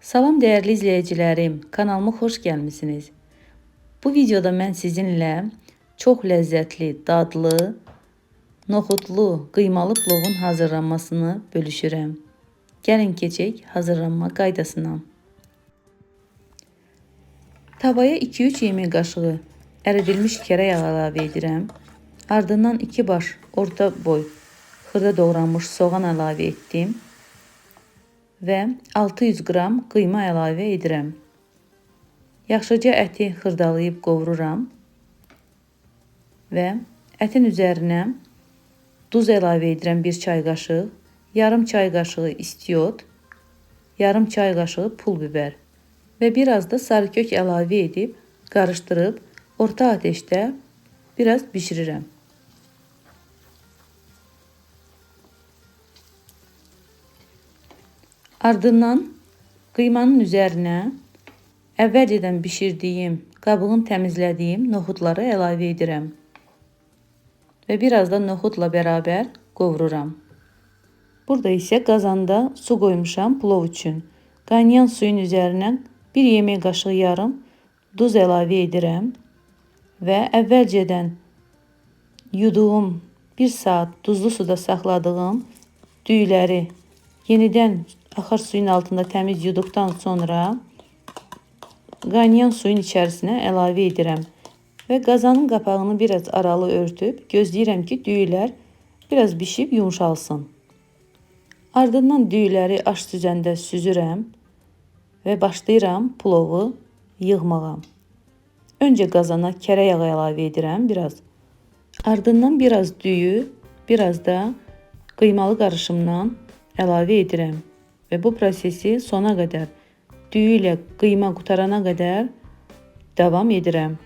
Salam değerli izleyicilerim, kanalıma xoş gəlmisiniz. Bu videoda mən sizinlə çox ləzzətli, dadlı, noxudlu, qıymalı plovun hazırlanmasını bölüşürəm. Gəlin keçək hazırlanma qaydasına. Tavaya 2-3 yemək qaşığı əridilmiş kərə yağı əlavə edirəm. Ardından 2 baş orta boy xırda doğranmış soğan əlavə etdim və 600 qram qıyma əlavə edirəm. Yaxşıca əti xırdalayıb qovururam və ətin üzərinə duz əlavə edirəm 1 çay qaşıq, yarım çay qaşığı istiot, yarım çay qaşığı pul biber və biraz da sarı kök əlavə edib qarışdırıb orta ateşdə biraz bişirirəm. Ardından qıymanın üzərinə əvvəlcədən bişirdiyim, qabığını təmizlədiyim noxudları əlavə edirəm və biraz da noxudla bərabər qovururam. Burada isə qazanda su qoymuşam plov üçün. Qaynayan suyun üzərinə 1 yemək qaşığı yarım duz əlavə edirəm və əvvəlcədən yuduğum 1 saat duzlu suda saxladığım düyüləri yenidən axar suyun altında təmiz yuduqdan sonra qaynayan suyun içərisinə əlavə edirəm və qazanın qapağını biraz aralı örtüb gözləyirəm ki, düyülər biraz bişib yumşalsın. Ardından düyüləri aş süzəndə süzürəm və başlayıram plovu yığmağa. Öncə qazana kərə yağı əlavə edirəm biraz. Ardından biraz düyü, biraz da qıymalı qarışımdan əlavə edirəm və bu prosesi sona qədər, düyü ilə qıyma qutarana qədər davam edirəm.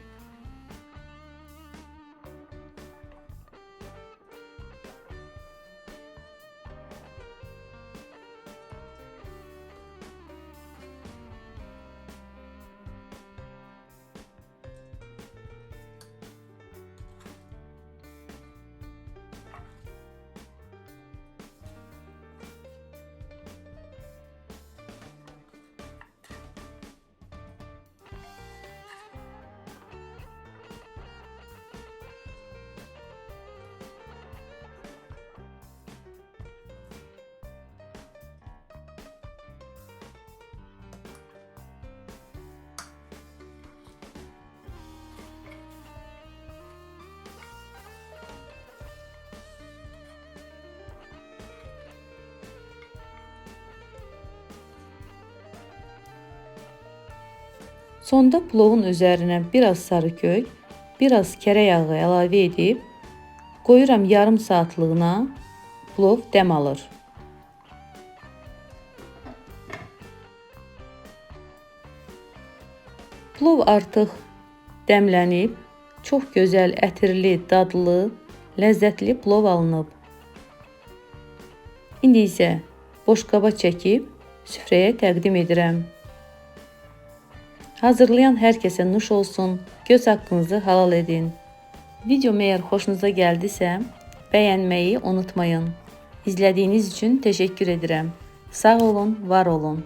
Sonda plovun üzərinə biraz sarı kök, biraz kərə yağı əlavə edib qoyuram yarım saatlığına plov dəm alır. Plov artıq dəmlənib, çox gözəl, ətirli, dadlı, ləzzətli plov alınıb. İndi isə boşqaba çəkib süfrəyə təqdim edirəm. Hazırlayan hər kəsə nuş olsun, göz haqqınızı halal edin. Videom əgər xoşunuza gəldisə, bəyənməyi unutmayın. İzlədiyiniz üçün təşəkkür edirəm. Sağ olun, var olun.